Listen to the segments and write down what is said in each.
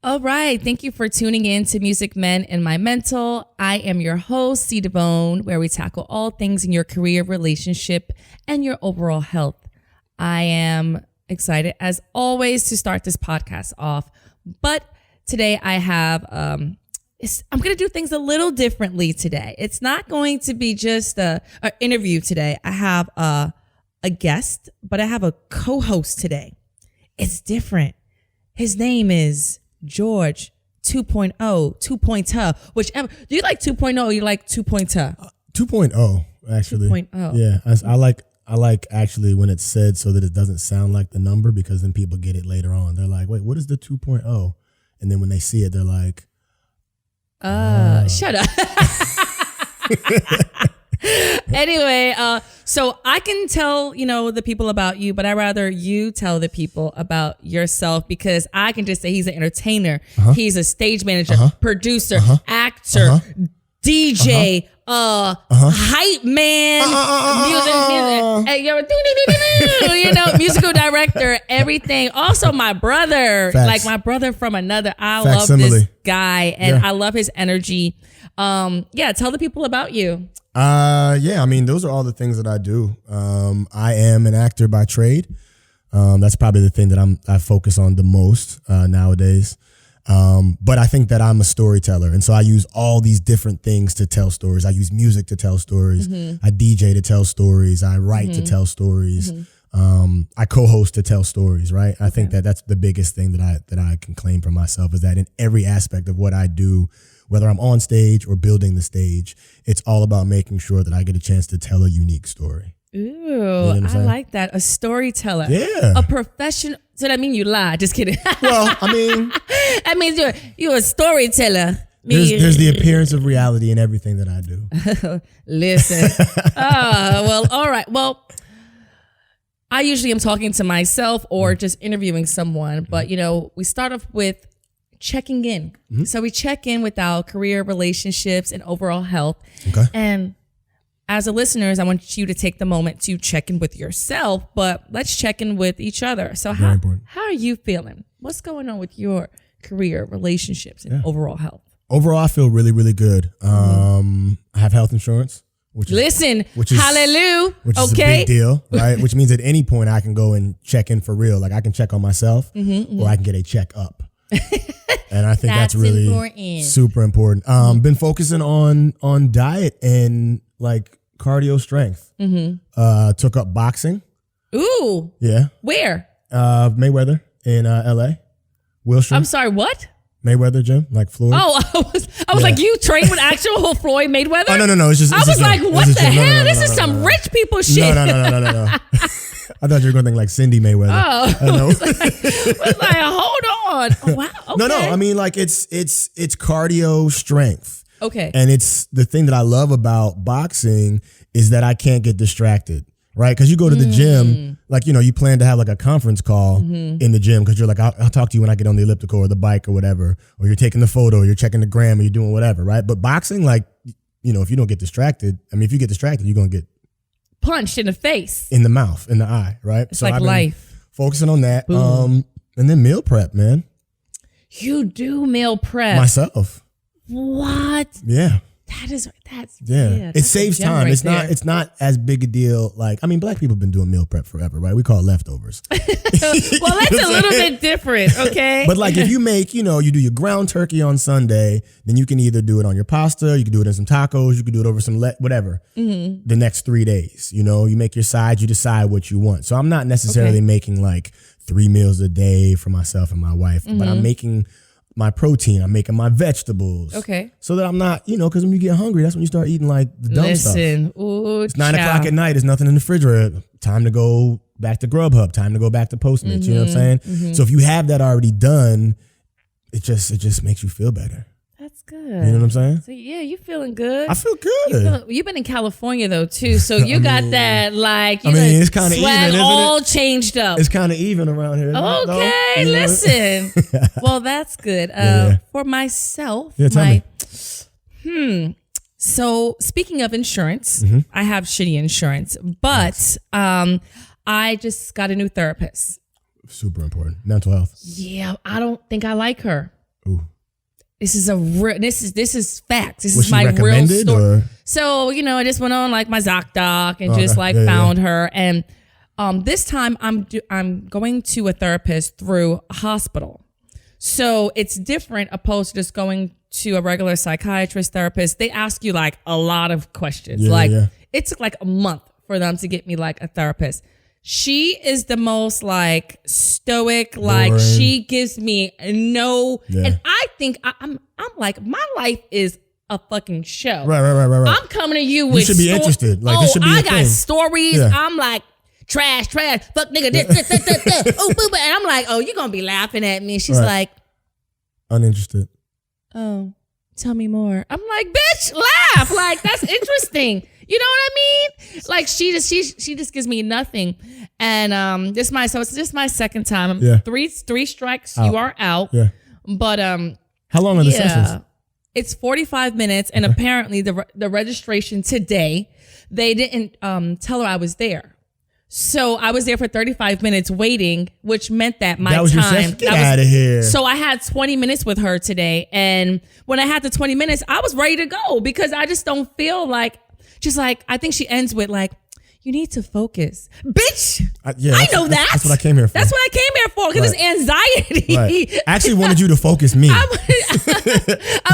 All right. Thank you for tuning in to Music Men and My Mental. I am your host, DeVone, where we tackle all things in your career, relationship, and your overall health. I am excited, as always, to start this podcast off. But today I have, I'm going to do things a little differently today. It's not going to be just an interview today. I have a guest, but I have a co-host today. It's different. His name is George 2.0, 2.0, whichever. Do you like 2.0 or you like 2.0? 2.0, actually. 2.0. Yeah, I like actually when it's said so that it doesn't sound like the number, because then people get it later on. They're like, wait, what is the 2.0? And then when they see it, they're like, shut up. Anyway, so I can tell, the people about you, but I'd rather you tell the people about yourself, because I can just say he's an entertainer. He's a stage manager, producer, actor, DJ, hype man, musical director, everything. Also my brother, Facts. like my brother from another. I Facsimile. love this guy and I love his energy. Tell the people about you. Those are all the things that I do. I am an actor by trade. That's probably the thing that I focus on the most nowadays. But I think that I'm a storyteller. And so I use all these different things to tell stories. I use music to tell stories. I DJ to tell stories. I write to tell stories. I co-host to tell stories, right? I think that that's the biggest thing that I can claim for myself, is that in every aspect of what I do, whether I'm on stage or building the stage, it's all about making sure that I get a chance to tell a unique story. Ooh, I like that. A storyteller. Yeah. A professional. So that means you lie. Just kidding. Well, I mean, that means you're a storyteller. There's the appearance of reality in everything that I do. Listen. All right. Well, I usually am talking to myself or just interviewing someone, but we start off with checking in. So we check in with our career, relationships, and overall health. Okay. And as a listeners, I want you to take the moment to check in with yourself, but let's check in with each other. So how are you feeling? What's going on with your career, relationships, and overall health? Overall, I feel really, really good. I have health insurance. Which is hallelujah. Which is a big deal, right? Which means at any point I can go and check in for real. Like I can check on myself or I can get a check up. And I think that's really important. Super important. Been focusing on diet and like cardio strength. Took up boxing. Ooh. Yeah. Where? Mayweather in LA. Wilshire. I'm sorry, what? Mayweather gym, like Floyd. Oh, I was like, you trained with actual Floyd Mayweather? Oh, no. It's just. I was like, what the hell? This is some rich people shit. No. I thought you were going to think like Cindy Mayweather. Oh, I was like, hold on. Oh, wow. Okay. No. I mean, like it's cardio strength. Okay. And it's the thing that I love about boxing is that I can't get distracted, right? Because you go to the gym, like, you plan to have like a conference call in the gym because you're like, I'll talk to you when I get on the elliptical or the bike or whatever, or you're taking the photo, or you're checking the gram, or you're doing whatever, right? But boxing, like, if you don't get distracted, if you get distracted, you're going to get punched in the face, in the mouth, in the eye, right? It's like life. Focusing on that. And then meal prep, man. You do meal prep myself. What? Yeah. That's it saves time. Right, it's not as big a deal. Like, Black people have been doing meal prep forever, right? We call it leftovers. Well, that's a little bit different, okay? But like if you make, you do your ground turkey on Sunday, then you can either do it on your pasta, you can do it in some tacos, you can do it over some whatever. The next 3 days, you make your sides, you decide what you want. So I'm not necessarily making like 3 meals a day for myself and my wife, but I'm making my protein, I'm making my vegetables. Okay. So that I'm not, because when you get hungry, that's when you start eating like the dumb stuff. It's 9 o'clock at night. There's nothing in the refrigerator. Time to go back to Grubhub. Time to go back to Postmates. You know what I'm saying? So if you have that already done, it just makes you feel better. That's good. You know what I'm saying? So yeah, you feeling good. I feel good. You've been in California though too, so you got that like. It's kind of even, isn't all it? changed up. It's kind of even around here. Okay, listen. Well, that's good. For myself, tell me. So speaking of insurance, I have shitty insurance, but I just got a new therapist. Super important. Mental health. Yeah, I don't think I like her. Ooh. This is facts. This Was is my she real recommended, story. or? So, I just went on like my ZocDoc and just found her. And this time I'm going to a therapist through a hospital. So it's different opposed to just going to a regular psychiatrist therapist. They ask you like a lot of questions. It took like a month for them to get me like a therapist. She is the most like stoic, like she gives me and I think I'm like, my life is a fucking show. Right. I'm coming to you with you should be interested. Like, this should be I a got thing. stories. Yeah. I'm like, trash, fuck nigga, oh, boo, and I'm like, oh, you're gonna be laughing at me. She's like, uninterested. Oh, tell me more. I'm like, bitch, laugh. Like, that's interesting. You know what I mean? Like, she just gives me nothing. And it's just my second time. Yeah. Three strikes, you are out. Yeah. But how long are the sessions? It's 45 minutes, and apparently the registration today, they didn't tell her I was there. So I was there for 35 minutes waiting, which meant that my was time. Your session? Get out of here. So I had 20 minutes with her today. And when I had the 20 minutes, I was ready to go because I just don't feel like, I think she ends with like, you need to focus. Bitch, I know that. That's what I came here for. That's what I came here for because it's anxiety. Right. I actually wanted you to focus me. I'm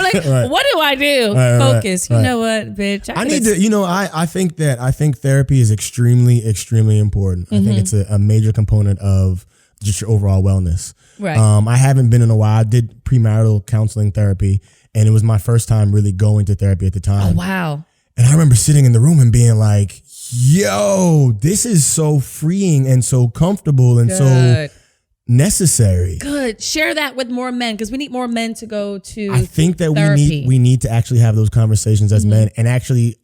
like, what do I do? Focus. You know what, bitch? I need to, I think therapy is extremely, extremely important. I think it's a major component of just your overall wellness. Right. I haven't been in a while. I did premarital counseling therapy, and it was my first time really going to therapy at the time. Oh, wow. And I remember sitting in the room and being like, yo, this is so freeing and so comfortable and so necessary. Good. Share that with more men because we need more men to go to I think that therapy. we need to actually have those conversations as men and actually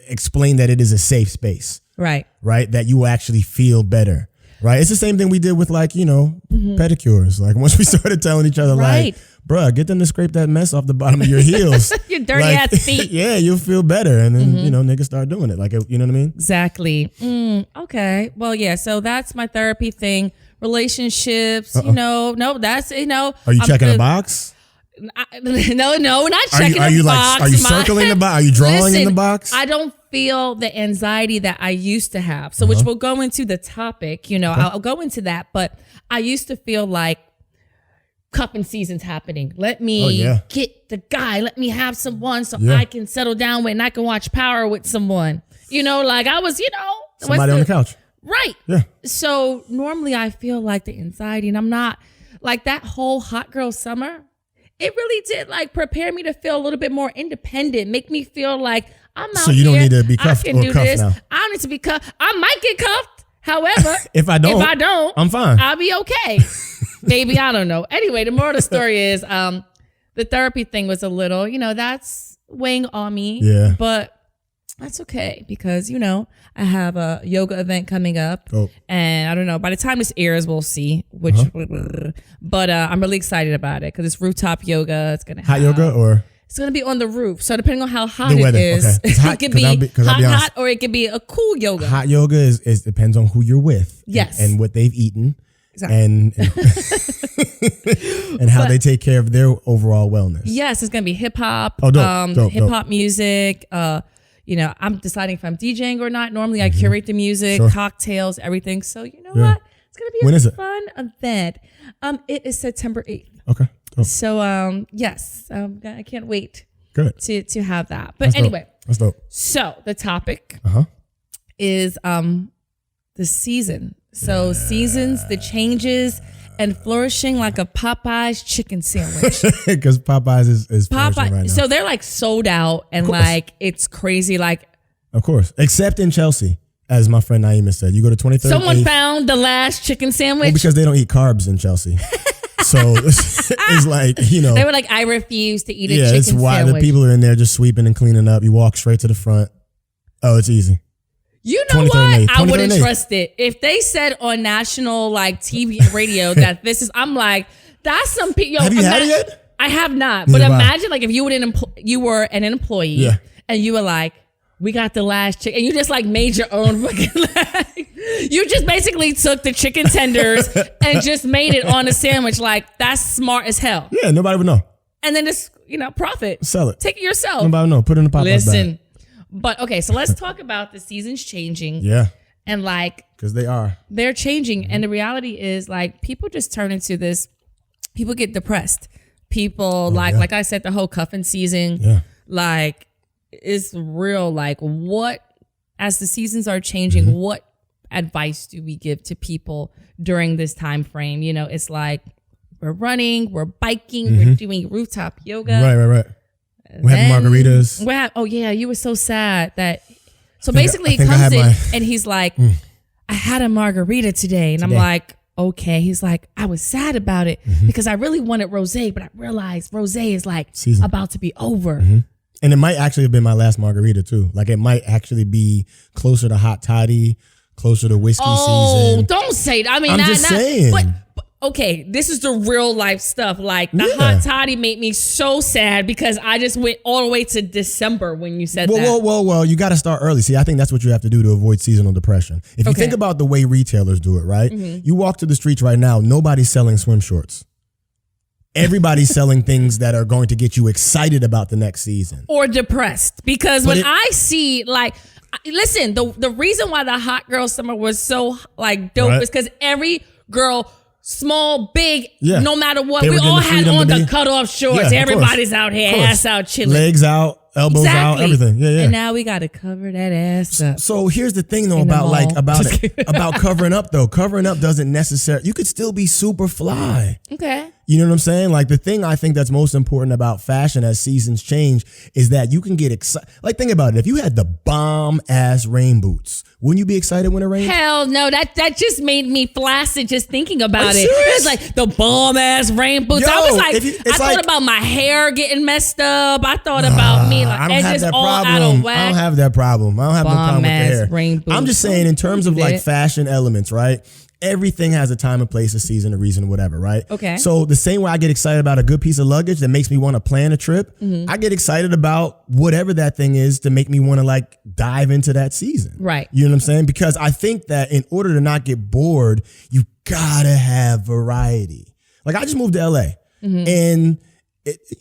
explain that it is a safe space. Right. Right? That you will actually feel better. Right? It's the same thing we did with like, pedicures. Like once we started telling each other like, bruh, get them to scrape that mess off the bottom of your heels. Your dirty ass feet. Yeah, you'll feel better. And then, niggas start doing it. Like, you know what I mean? Exactly. Okay. Well, yeah. So that's my therapy thing. Relationships, that's, Are you checking a box? No, not checking are you a box. Are you circling the box? Are you drawing in the box? I don't feel the anxiety that I used to have. So which will go into the topic, I'll go into that. But I used to feel like cuffing season's happening. Let me get the guy. Let me have someone so I can settle down with and I can watch Power with someone. Like I was, somebody on the couch. Right. Yeah. So normally I feel like the anxiety, and I'm not like that whole hot girl summer. It really did like prepare me to feel a little bit more independent, make me feel like I'm out. So you don't need to be cuffed I can or do cuffed this. now. I don't need to be cuffed. I might get cuffed. However, if I don't, I'm fine. I'll be okay. Maybe, I don't know. Anyway, the moral of the story is the therapy thing was a little, that's weighing on me. Yeah. But that's okay because, I have a yoga event coming up. Oh. And I don't know, by the time this airs, we'll see which, but I'm really excited about it because it's rooftop yoga. It's going to hot yoga or? It's going to be on the roof. So depending on how hot it is, okay. It could be hot or it could be a cool yoga. Hot yoga is depends on who you're with. Yes. And what they've eaten. Exactly. And how they take care of their overall wellness. Yes, it's going to be hip hop, hip hop music. I'm deciding if I'm DJing or not. Normally I curate the music, cocktails, everything. So what? It's going to be a fun event. It is September 8th. Okay. Dope. So, yes, I can't wait to have that. But anyway, that's dope. So the topic is the season. So seasons, the changes, and flourishing like a Popeyes chicken sandwich. Because Popeyes is flourishing right now. So they're like sold out and like it's crazy. Like, of course, except in Chelsea, as my friend Naima said, you go to 23rd. Someone found the last chicken sandwich. Well, because they don't eat carbs in Chelsea. So it's like, they were like, I refuse to eat a chicken sandwich. Yeah, it's why the people are in there just sweeping and cleaning up. You walk straight to the front. Oh, it's easy. You know what? I wouldn't trust it. If they said on national like TV radio that this is, I'm like, that's some people. Have you had it yet? I have not. But imagine like if you were an employee and you were like, we got the last chicken. And you just like made your own fucking you just basically took the chicken tenders and just made it on a sandwich. Like that's smart as hell. Yeah, nobody would know. and then it's, profit. Sell it. Take it yourself. Nobody know. Put it in the Popeyes Listen, bag. but okay, so let's talk about the seasons changing. Yeah. And because they're changing. And the reality is people just turn into this, people get depressed. People like I said, the whole cuffing season, is real. What, as the seasons are changing, what advice do we give to people during this time frame? It's we're running, we're biking, we're doing rooftop yoga. Right. We're having margaritas. You were so sad that. So basically, he comes in and he's like, I had a margarita today. And I'm like, okay. He's like, I was sad about it because I really wanted rosé, but I realized rosé is about to be over. And it might actually have been my last margarita too. It might actually be closer to hot toddy, closer to whiskey season. Oh, don't say that. I mean, I'm just saying. But okay, this is the real life stuff. The hot toddy made me so sad because I just went all the way to December when you said that. Well, you got to start early. See, I think that's what you have to do to avoid seasonal depression. If you think about the way retailers do it, right? You walk to the streets right now, nobody's selling swim shorts. Everybody's selling things that are going to get you excited about the next season. Or depressed. Because I see, listen, the reason why the hot girl summer was so, dope is because every girl, small, big, no matter what, we all had on the cutoff shorts. Everybody's out here, ass out, chilling. Legs out. Elbows out, everything. Yeah. And now we got to cover that ass up. So here's the thing though about covering up though. Covering up doesn't necessarily, you could still be super fly. Okay. You know what I'm saying? The thing I think that's most important about fashion as seasons change is that you can get excited. Think about it. If you had the bomb ass rain boots, wouldn't you be excited when it rains? Hell no. That just made me flaccid just thinking about it. Serious? It's the bomb ass rain boots. I was I thought about my hair getting messed up. I thought about me. I don't have that problem. I don't have that problem. I don't have no problem with the hair. Rain boots. I'm just saying in terms of fashion elements, right? Everything has a time and place, a season, a reason, whatever, right? Okay. So the same way I get excited about a good piece of luggage that makes me want to plan a trip, I get excited about whatever that thing is to make me want to dive into that season. Right. You know what I'm saying? Because I think that in order to not get bored, you gotta have variety. I just moved to LA and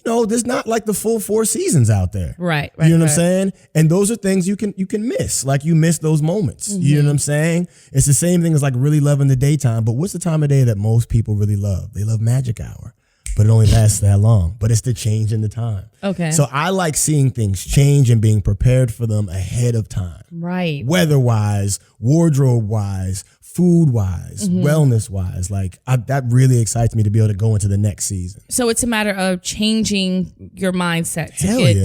there's not the full 4 seasons out there. Right. You know what I'm saying? And those are things you can miss. You miss those moments. You know what I'm saying? It's the same thing as really loving the daytime. But what's the time of day that most people really love? They love magic hour. But it only lasts that long. But it's the change in the time. Okay. So I like seeing things change and being prepared for them ahead of time. Right. Weather-wise, wardrobe-wise, food-wise, wellness-wise. That really excites me to be able to go into the next season. So it's a matter of changing your mindset.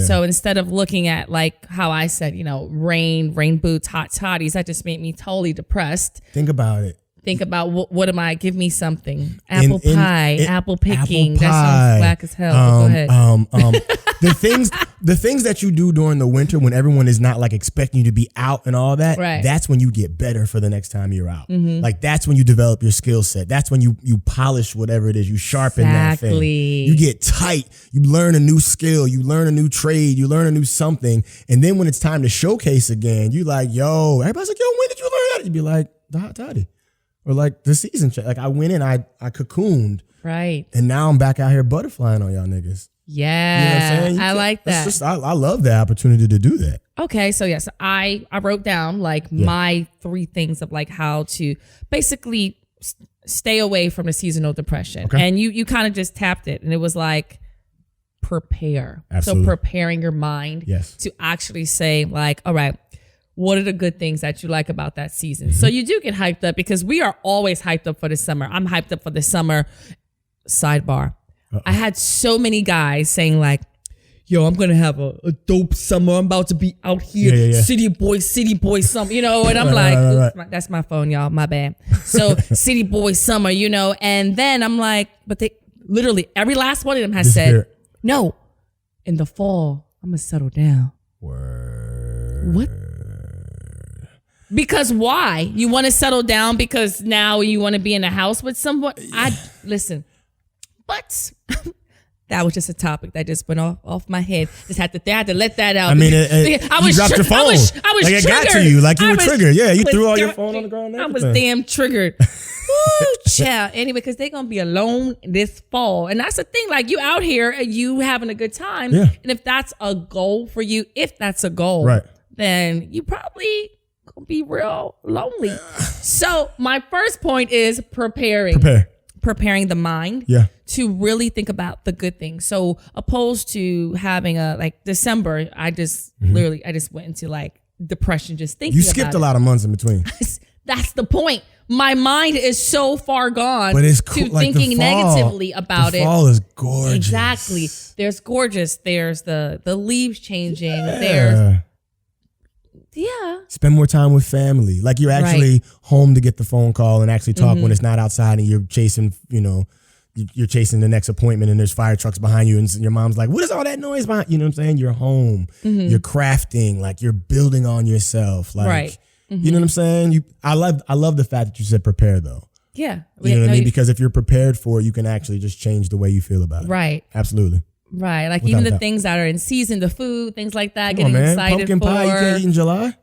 So instead of looking at how I said, rain boots, hot toddies, that just made me totally depressed. Think about it. Think about what am I? Give me something. Apple pie, apple picking. That sounds black as hell. Go ahead. The things that you do during the winter when everyone is not expecting you to be out and all that. Right. That's when you get better for the next time you're out. That's when you develop your skill set. That's when you polish whatever it is. You sharpen that thing. You get tight. You learn a new skill. You learn a new trade. You learn a new something. And then when it's time to showcase again, you yo. Everybody's yo, when did you learn that? You'd be the hot toddy. Or the season check. I went in, I cocooned. Right. And now I'm back out here butterflying on y'all niggas. Yeah. You know what I'm saying? I like that. I love the opportunity to do that. Okay. So yes, I wrote down my 3 things of how to basically stay away from the seasonal depression. Okay. And you kind of just tapped it. And it was prepare. Absolutely. So preparing your mind to actually say all right, what are the good things that you like about that season? So you do get hyped up because we are always hyped up for the summer. I'm hyped up for the summer. Sidebar. I had so many guys saying yo, I'm going to have a dope summer. I'm about to be out here. Yeah. City boy summer, and I'm right. That's my phone, y'all. My bad. So city boy summer, and then I'm but they literally every last one of them has said, no, in the fall, I'm going to settle down. Word. What? Because why? You want to settle down because now you want to be in a house with someone? Listen, but that was just a topic that just went off my head. They had to let that out. I mean, you dropped your phone. I was it triggered. got to you. You were triggered. Yeah, you threw all your phone on the ground. I was damn triggered. Woo, child. Anyway, because they're gonna be alone this fall, and that's the thing. Like you out here, and you having a good time, Yeah. and if that's a goal for you, Right. then you probably gonna be real lonely. So my first point is preparing the mind. Yeah. To really think about the good things. So opposed to having a like December, I just went into like depression just thinking. You skipped a lot of months in between. That's the point. My mind is so far gone But it's cool. to Like thinking negatively about the it. fall is gorgeous. Exactly. There's gorgeous. There's the leaves changing. There's Spend more time with family. Like you're actually home to get the phone call and actually talk when it's not outside and you're chasing, you're chasing the next appointment and there's fire trucks behind you and your mom's like, what is all that noise behind? You know what I'm saying? You're home. You're crafting. Like you're building on yourself. Like, you know what I'm saying? I love the fact that you said prepare though. Yeah. You know what I mean? Because if you're prepared for it, you can actually just change the way you feel about it. Right. Absolutely. Right. Like Without even the doubt. things that are in season, the food, things like that, Come on, getting man. excited Pumpkin for. pie you can't eat in July?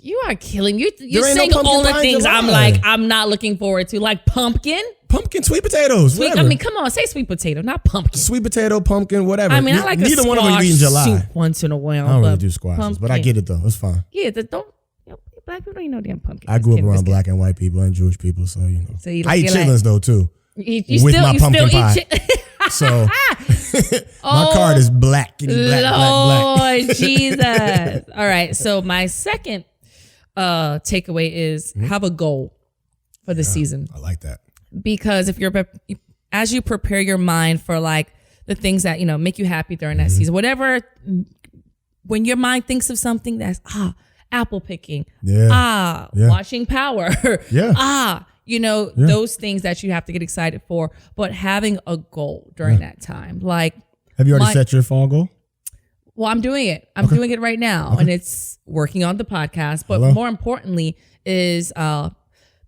You are killing me. You're There ain't no saying pumpkin all the pie in things July. I'm like, I'm not looking forward to. Like pumpkin. Pumpkin, sweet potatoes, Sweet, whatever. I mean, come on, say sweet potato, not pumpkin. Sweet potato, pumpkin, whatever. I mean, I like neither a one of them you eat in squash July. soup once in a while. I don't really but do squashes, pumpkin. but I get it though. It's fine. Yeah, black people don't even know damn pumpkin. I grew up Just around kidding. black and white people and Jewish people, so you know. So you I eat like- chitlins though too. You with still, my you pumpkin still pie. Eat So my card is black. Black. Oh, Jesus. All right. So my second takeaway is have a goal for the season. I like that. Because as you prepare your mind for like the things that, make you happy during that season, whatever, when your mind thinks of something that's, apple picking, watching Power, those things that you have to get excited for, but having a goal during that time. Like, have you already set your fall goal? Well, I'm doing it. I'm doing it right now, and it's working on the podcast. But more importantly is the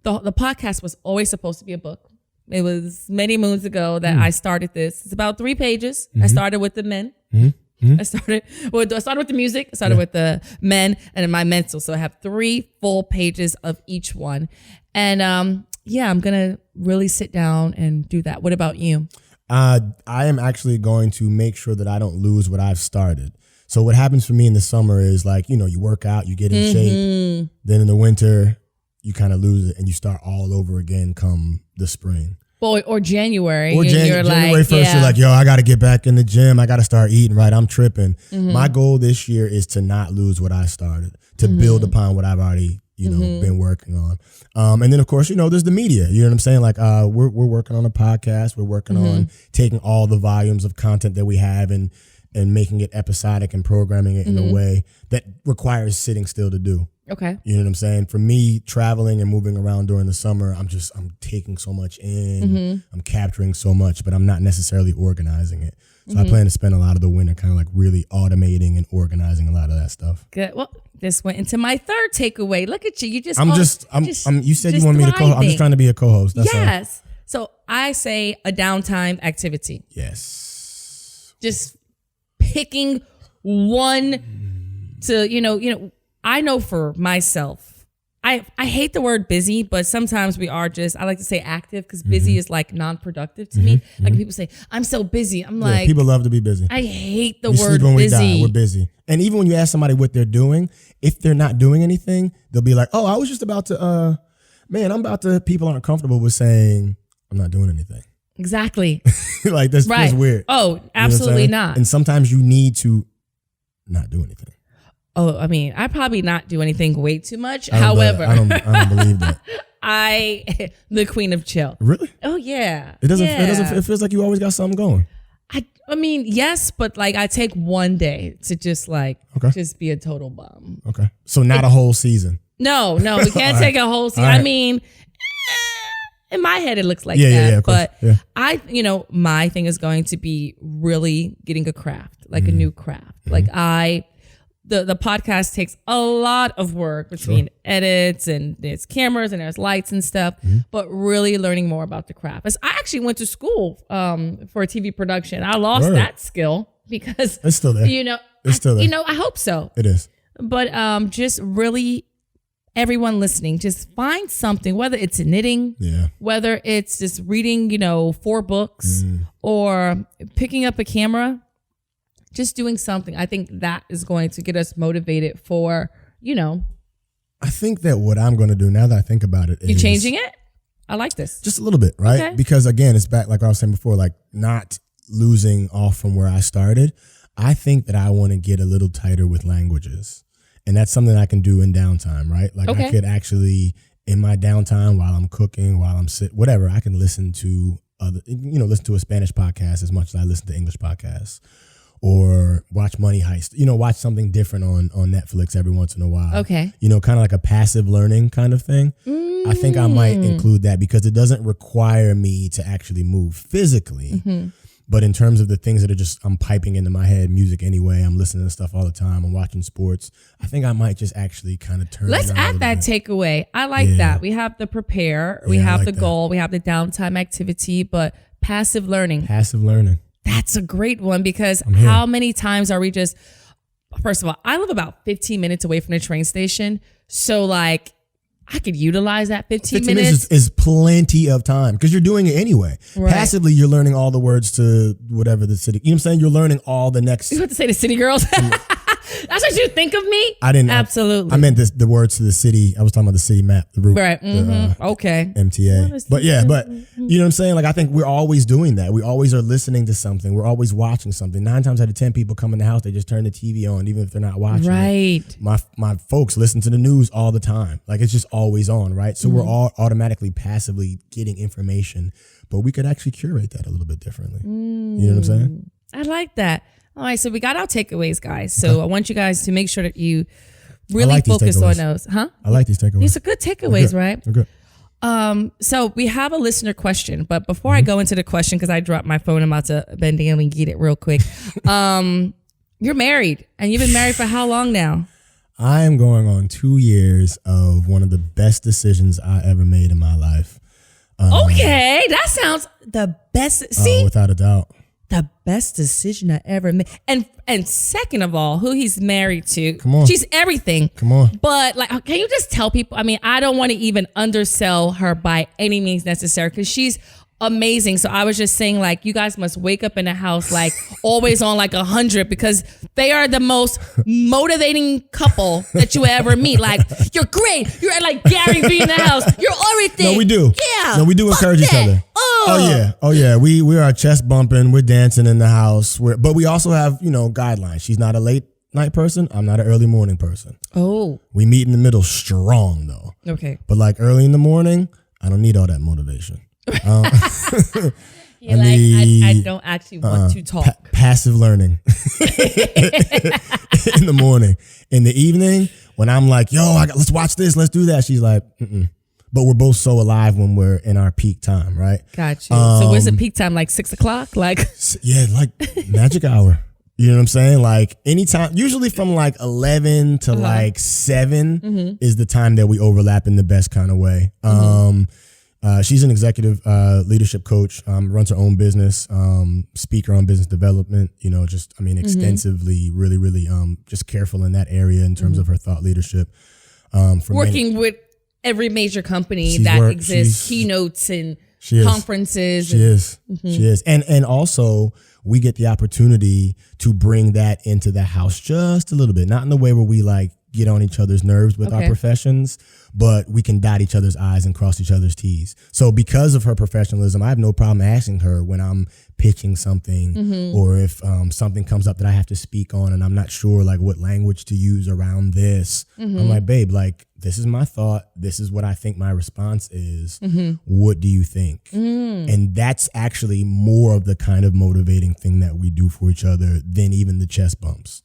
podcast was always supposed to be a book. It was many moons ago that I started this. It's about 3 pages. I started with the men. I started with the music. I started with the men and my mental. So I have 3 full pages of each one. And I'm gonna really sit down and do that. What about you? I am actually going to make sure that I don't lose what I've started. So what happens for me in the summer is like, you work out, you get in shape. Then in the winter, you kind of lose it and you start all over again come the spring. Or January. Or January 1st, you're like, yo, I got to get back in the gym. I got to start eating right. I'm tripping. My goal this year is to not lose what I started, to build upon what I've already, been working on. And then, of course, there's the media. You know what I'm saying? Like, we're working on a podcast. We're working on taking all the volumes of content that we have and making it episodic and programming it in a way that requires sitting still to do. Okay. You know what I'm saying? For me, traveling and moving around during the summer, I'm taking so much in. I'm capturing so much, but I'm not necessarily organizing it. So I plan to spend a lot of the winter kind of like really automating and organizing a lot of that stuff. Good. Well, this went into my third takeaway. Look at you. You just. You said you wanted me to co-host. I'm just trying to be a co-host. That's yes. All. So I say a downtime activity. Yes. Just picking one to, I know for myself, I hate the word busy, but sometimes we are I like to say active because busy is like non-productive to me. Like people say, I'm so busy. I'm like, people love to be busy. I hate the we word sleep when busy. We die. We're busy. And even when you ask somebody what they're doing, if they're not doing anything, they'll be like, oh, I was just about to, people aren't comfortable with saying, I'm not doing anything. Exactly. Like that's weird. Oh, absolutely not. And sometimes you need to not do anything. Oh, I mean, I probably not do anything way too much. However, I don't believe that. the queen of chill. Really? Oh yeah. It doesn't. It feels like you always got something going. I mean, yes, but like I take one day to just just be a total bum. Okay. So not a whole season. No, we can't take a whole season. Right. I mean, in my head it looks like that. Yeah, but yeah. My thing is going to be really getting a craft, like a new craft. Like the podcast takes a lot of work between edits and there's cameras and there's lights and stuff, but really learning more about the craft. I actually went to school for TV production. I lost that skill because it's still there. It's still there. I hope so. It is. But just really everyone listening, just find something, whether it's knitting, whether it's just reading, 4 books or picking up a camera, just doing something. I think that is going to get us motivated for, I think that what I'm going to do now that I think about it is... You changing it? I like this. Just a little bit, right? Okay. Because again, it's back like I was saying before, like not losing off from where I started. I think that I want to get a little tighter with languages. And that's something I can do in downtime, right? Like I could actually, in my downtime, while I'm cooking, while I'm whatever, I can listen to listen to a Spanish podcast as much as I listen to English podcasts, or watch Money Heist. Watch something different on Netflix every once in a while. Okay. Kind of like a passive learning kind of thing. I think I might include that because it doesn't require me to actually move physically. But in terms of the things that are just, I'm piping into my head, music anyway, I'm listening to stuff all the time, I'm watching sports, I think I might just actually kind of turn Let's add that takeaway. I like that. We have the prepare, we have the goal, we have the downtime activity, but passive learning. Passive learning. That's a great one because how many times are we just, first of all, I live about 15 minutes away from the train station. So like, I could utilize that 15 minutes. Is plenty of time because you're doing it anyway. Right. Passively, you're learning all the words to whatever the city. You know what I'm saying? You're learning all the next. You have to say the city girls. That's what you think of me? I didn't. Absolutely. I meant the words to the city. I was talking about the city map, the route. Right. Okay. MTA. But you know what I'm saying? Like, I think we're always doing that. We always are listening to something. We're always watching something. 9 times out of 10 people come in the house, they just turn the TV on, even if they're not watching. Right. It. My folks listen to the news all the time. Like, it's just always on, right? So we're all automatically passively getting information, but we could actually curate that a little bit differently. You know what I'm saying? I like that. All right, so we got our takeaways, guys. So I want you guys to make sure that you really focus on those. Huh? I like these takeaways. These are good takeaways, right? They're good. So we have a listener question, but before I go into the question, because I dropped my phone, I'm about to bend down and get it real quick. You're married, and you've been married for how long now? I am going on 2 years of one of the best decisions I ever made in my life. Okay, that sounds the best. See, without a doubt. The best decision I ever made. And second of all, who he's married to. Come on. She's everything. Come on. But like, can you just tell people, I mean, I don't want to even undersell her by any means necessary because she's amazing. So I was just saying, like, you guys must wake up in the house like always on like 100 because they are the most motivating couple that you ever meet. Like, you're great. You're like Gary Vee in the house. You're everything. No, we do. Yeah. No, we do encourage each other. Oh yeah. We are chest bumping. We're dancing in the house. But we also have, guidelines. She's not a late night person. I'm not an early morning person. Oh. We meet in the middle strong though. Okay. But like early in the morning, I don't need all that motivation. I don't actually want to talk. Passive learning in the morning. In the evening, when I'm like, let's watch this, let's do that. She's like, But we're both so alive when we're in our peak time, right? Got you. So where's the peak time? Like 6 o'clock? Like like magic hour. You know what I'm saying? Like anytime, usually from like 11 to like 7 is the time that we overlap in the best kind of way. She's an executive leadership coach, runs her own business, speaker on business development, extensively, really, really just careful in that area in terms of her thought leadership. Working with every major company that exists, keynotes and conferences. She is. And also we get the opportunity to bring that into the house just a little bit, not in the way where we like get on each other's nerves with our professions, but we can dot each other's I's and cross each other's T's. So because of her professionalism, I have no problem asking her when I'm pitching something or if something comes up that I have to speak on and I'm not sure like what language to use around this. I'm like, babe, like this is my thought. This is what I think my response is. What do you think? And that's actually more of the kind of motivating thing that we do for each other than even the chest bumps.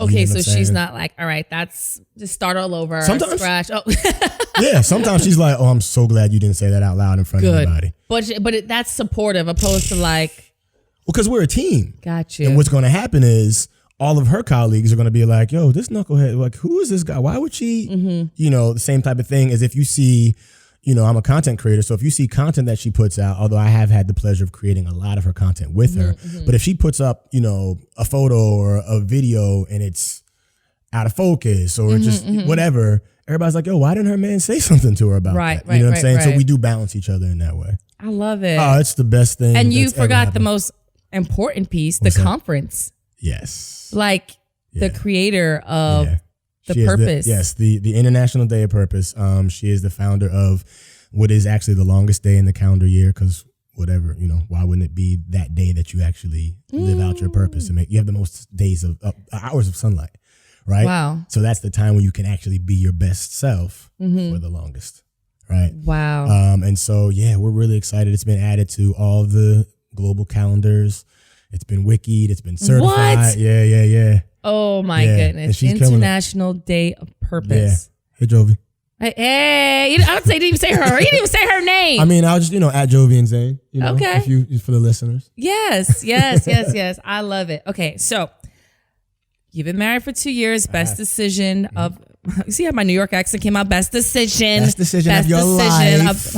Okay, so she's not like, all right, that's just start all over. Sometimes. Scratch. Oh. Yeah, sometimes she's like, oh, I'm so glad you didn't say that out loud in front of everybody. But that's supportive opposed to like. Well, because we're a team. Got you. And what's going to happen is all of her colleagues are going to be like, yo, this knucklehead, like, who is this guy? Why would she, the same type of thing as if you see, I'm a content creator. So if you see content that she puts out, although I have had the pleasure of creating a lot of her content with her, but if she puts up, a photo or a video and it's out of focus or just whatever, everybody's like, yo, why didn't her man say something to her about that? You know what I'm saying? So we do balance each other in that way. I love it. Oh, it's the best thing. And you forgot the most important piece, the conference. Yes. Like the creator of the Purpose. The International Day of Purpose. She is the founder of what is actually the longest day in the calendar year, because whatever, why wouldn't it be that day that you actually live out your purpose and you have the most days of hours of sunlight, right? Wow. So that's the time when you can actually be your best self for the longest, right? Wow. And so, we're really excited. It's been added to all the global calendars. It's been wikied. It's been certified. What? Yeah. Oh my goodness. International Day of Purpose. Yeah. Hey, Jovi. Hey, I would say, didn't even say her. He didn't even say her name. I mean, I'll just, at Jovi and Zane, okay. if you, for the listeners. Yes. I love it. Okay. So you've been married for 2 years. Best decision of, you see how my New York accent came out? Best decision of your life.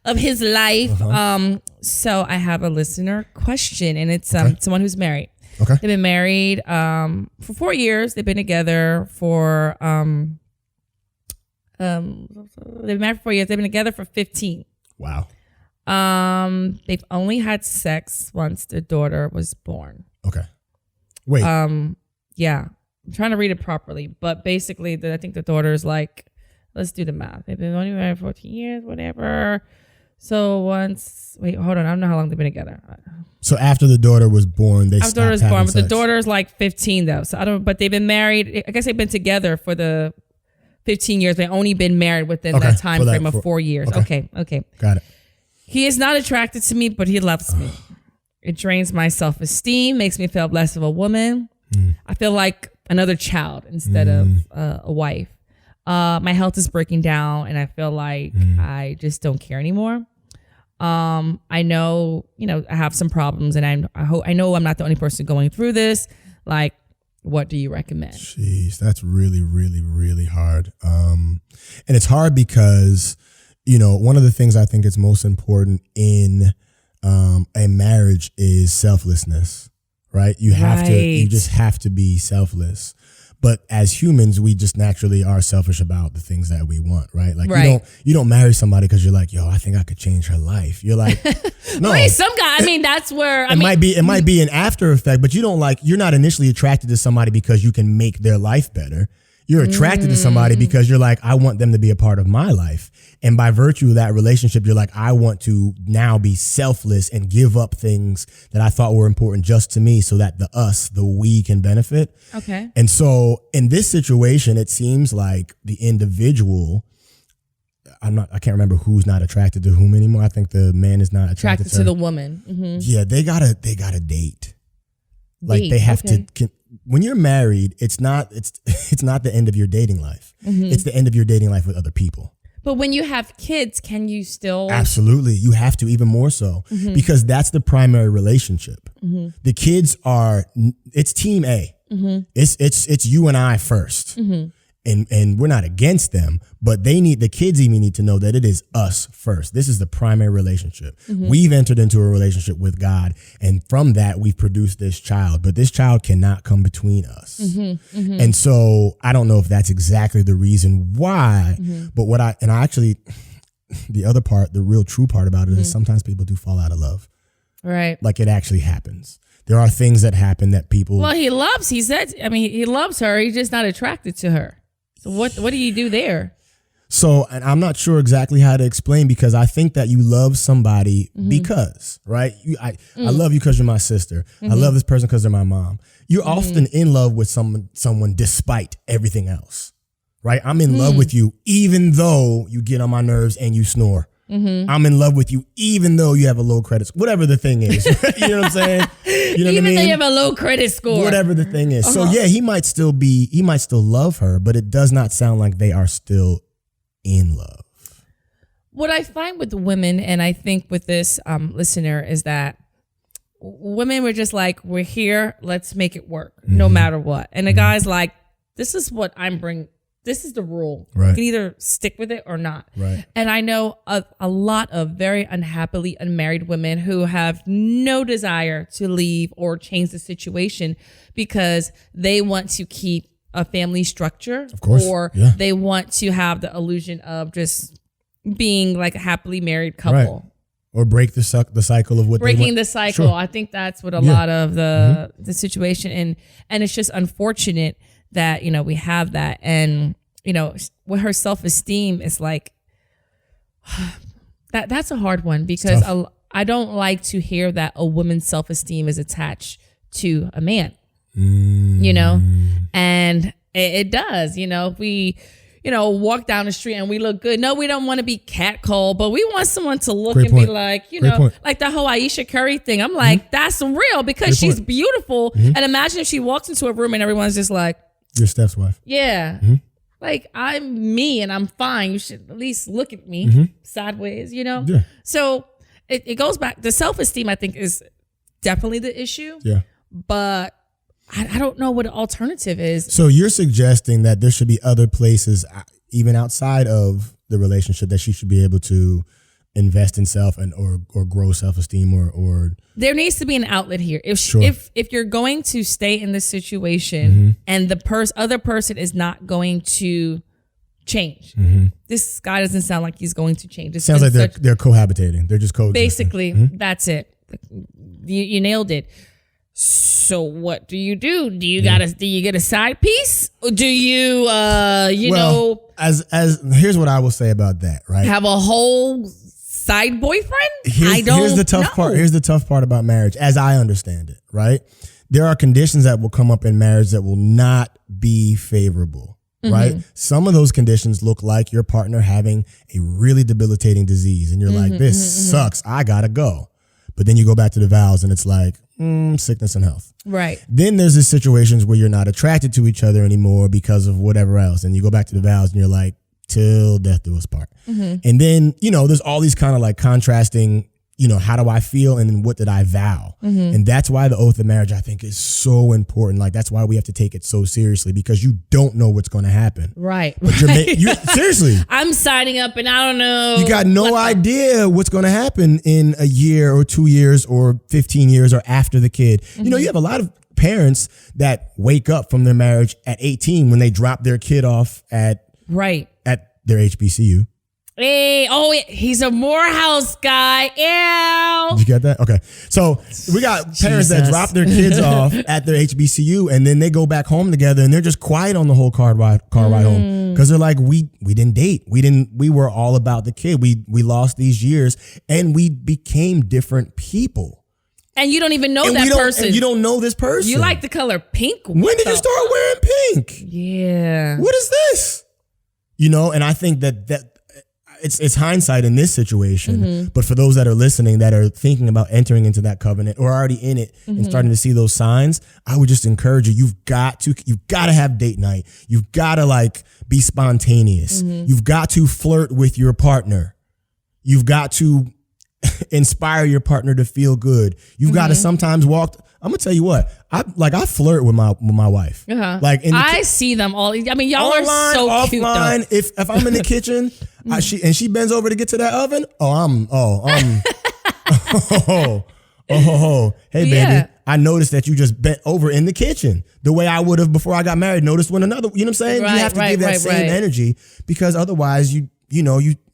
Of his life. So I have a listener question, and it's someone who's married. Okay. They've been married for 4 years. They've been together for they've been married for 4 years. They've been together for 15. Wow. They've only had sex once their daughter was born. Okay. Wait. Yeah. I'm trying to read it properly, but basically, I think the daughter's like, let's do the math. They've been only married for 14 years, whatever. So wait, hold on. I don't know how long they've been together. So after the daughter was born, but the daughter's like 15 though. So I don't. But they've been married. I guess they've been together for the 15 years. They've only been married within that time frame of 4 years. Okay. Got it. He is not attracted to me, but he loves me. It drains my self-esteem, makes me feel less of a woman. I feel like another child instead of a wife. My health is breaking down, and I feel like I just don't care anymore. I know, I have some problems, and I know I'm not the only person going through this. Like, what do you recommend? Jeez, that's really, really, really hard. And it's hard because, one of the things I think is most important in a marriage is selflessness, right? You just have to be selfless. But as humans, we just naturally are selfish about the things that we want, right? Like you don't marry somebody because you're like, yo, I think I could change her life. You're like, no. Wait, some guy. I mean, that's where it might be an after effect, but you're not initially attracted to somebody because you can make their life better. You're attracted to somebody because you're like, I want them to be a part of my life. And by virtue of that relationship, you're like, I want to now be selfless and give up things that I thought were important just to me so that the we can benefit. Okay. And so in this situation, it seems like the individual, I can't remember who's not attracted to whom anymore. I think the man is not attracted to the woman. Mm-hmm. Yeah, they gotta date. Like they have to. When you're married, it's not the end of your dating life. It's the end of your dating life with other people. But when you have kids, can you still? Absolutely. You have to, even more so, because that's the primary relationship. The kids it's team A. It's you and I first. And we're not against them, but the kids even need to know that it is us first. This is the primary relationship. We've entered into a relationship with God, and from that we've produced this child, but this child cannot come between us. And so I don't know if that's exactly the reason why, but the other part, the real true part about it is sometimes people do fall out of love. Right. Like it actually happens. There are things that happen that people. Well, he loves her. He's just not attracted to her. So what do you do there? So, and I'm not sure exactly how to explain, because I think that you love somebody because, right? I love you because you're my sister. I love this person because they're my mom. You're often in love with someone despite everything else, right? I'm in love with you even though you get on my nerves and you snore. I'm in love with you even though you have a low credit score, whatever the thing is. You know what I'm saying? You know even what I mean? though you have a low credit score. Whatever the thing is. So yeah, he might still love her, but it does not sound like they are still in love. What I find with women, and I think with this listener, is that women were just like, we're here, let's make it work, no matter what. And the guy's like, this is what I'm bringing. This is the rule. Right. You can either stick with it or not. Right. And I know a lot of very unhappily unmarried women who have no desire to leave or change the situation because they want to keep a family structure, of course, or they want to have the illusion of just being like a happily married couple. Right. Or break the cycle of what breaking the cycle. Sure. I think that's what a lot of the situation, and it's just unfortunate that, you know, we have that. And, you know, with her self-esteem, it's like that's a hard one, because I don't like to hear that a woman's self-esteem is attached to a man, you know, and it does, you know, if we, you know, walk down the street and we look good. No, we don't want to be catcalled, but we want someone to look be like, you know, like the whole Aisha Curry thing. I'm like, that's real, because she's beautiful. And imagine if she walks into a room and everyone's just like, your Steph's wife. Yeah. Like, I'm me and I'm fine. You should at least look at me sideways, you know? Yeah. So it goes back. The self-esteem, I think, is definitely the issue. Yeah. But I don't know what an alternative is. So you're suggesting that there should be other places, even outside of the relationship, that she should be able to invest in self and or grow self-esteem, or there needs to be an outlet here. If you're going to stay in this situation and the other person is not going to change, this guy doesn't sound like he's going to change. It sounds like they're cohabitating. They're just coexisting. Basically, that's it. You nailed it. So what do you do? Do you get a side piece? Or do you know, as here's what I will say about that, right? Have a whole side boyfriend? Here's the tough part. Here's the tough part about marriage, as I understand it, right? There are conditions that will come up in marriage that will not be favorable, right? Some of those conditions look like your partner having a really debilitating disease, and you're like, this sucks. I gotta go. But then you go back to the vows and it's like, sickness and health. Right. Then there's these situations where you're not attracted to each other anymore because of whatever else. And you go back to the vows and you're like, till death do us part. And then, you know, there's all these kind of like contrasting, you know, how do I feel? And then what did I vow? And that's why the oath of marriage, I think, is so important. Like, that's why we have to take it so seriously, because you don't know what's going to happen. Right. But seriously. I'm signing up and I don't know. You got no idea what's going to happen in a year or 2 years or 15 years or after the kid. You know, you have a lot of parents that wake up from their marriage at 18 when they drop their kid off at their HBCU. Hey, he's a Morehouse guy. Ew. Did you get that? Okay. So we got parents that drop their kids off at their HBCU and then they go back home together and they're just quiet on the whole car ride home. Because they're like, we didn't date. We were all about the kid. We lost these years and we became different people. And you don't even know that person. And you don't know this person. You like the color pink. When did you start wearing pink? Yeah. What is this? You know, and I think that it's hindsight in this situation, but for those that are listening that are thinking about entering into that covenant or already in it and starting to see those signs, I would just encourage you. You've got to have date night. You've got to like be spontaneous. You've got to flirt with your partner. You've got to inspire your partner to feel good. You've got to sometimes walk. I'm gonna tell you what, I flirt with my wife. Like I see them all. I mean, y'all are so offline, cute. Though. If I'm in the kitchen, she bends over to get to that oven. Hey baby, I noticed that you just bent over in the kitchen the way I would have before I got married. Noticed when another, you know what I'm saying? You have to give that same energy, because otherwise you